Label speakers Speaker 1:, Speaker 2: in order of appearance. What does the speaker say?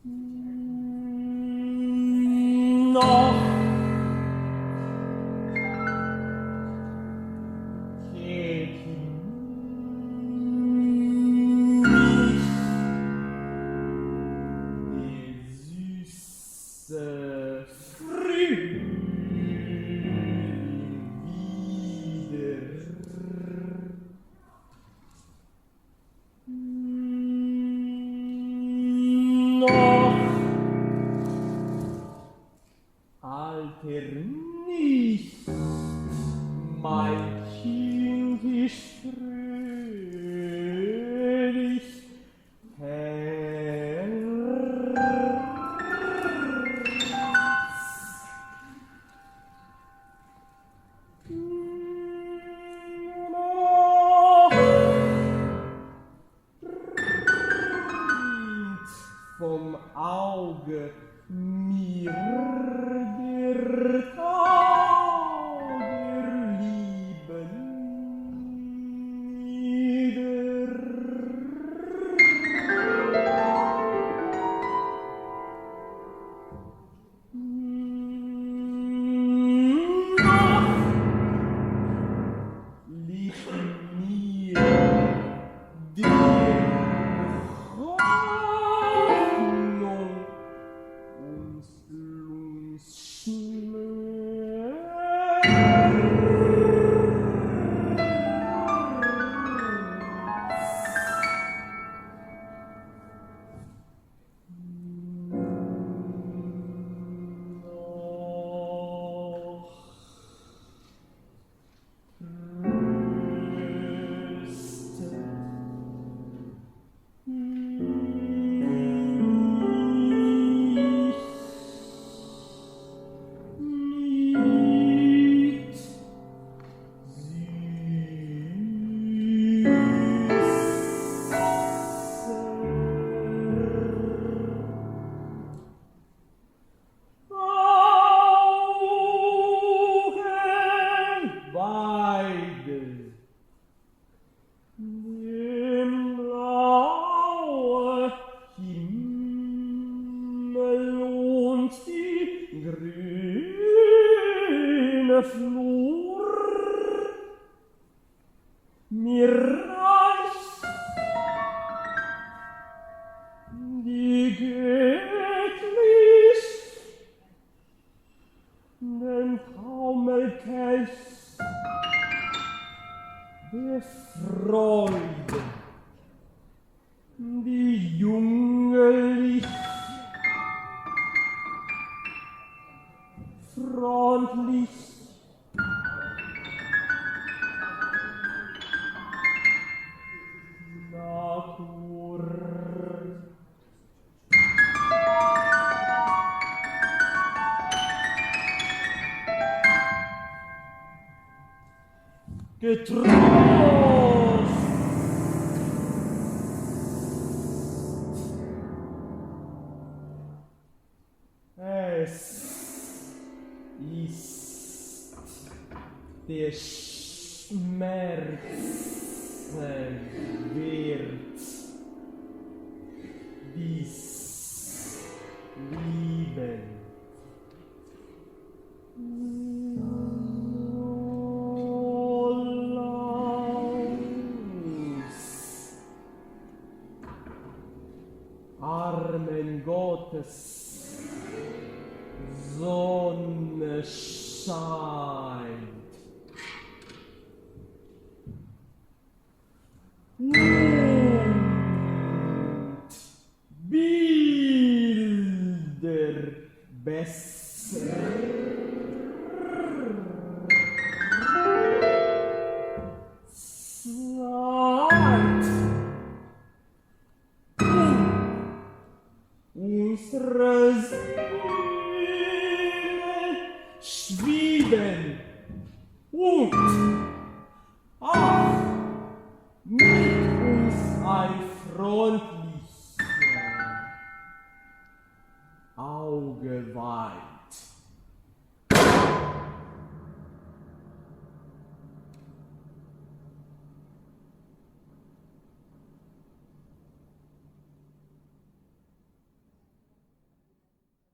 Speaker 1: Noch geht nicht die süße Frühling wieder. Noch alter nicht, mein Kind ist fröhlich, vom Auge mir der Tag der Lieben nieder. Noch liegt mir die Hoffnung und dem blaue Himmel und die grüne Flur mir reicht die göttlich den Taumelkelch der Freude, die junglich, freundlich, Natur. Getrost! Es ist der Schmerz wert, dies Lieben. Armen Gottes Sonne scheint. Und Bilder besser. Unsere Seelen schwiegen und ach, mit uns ein Freund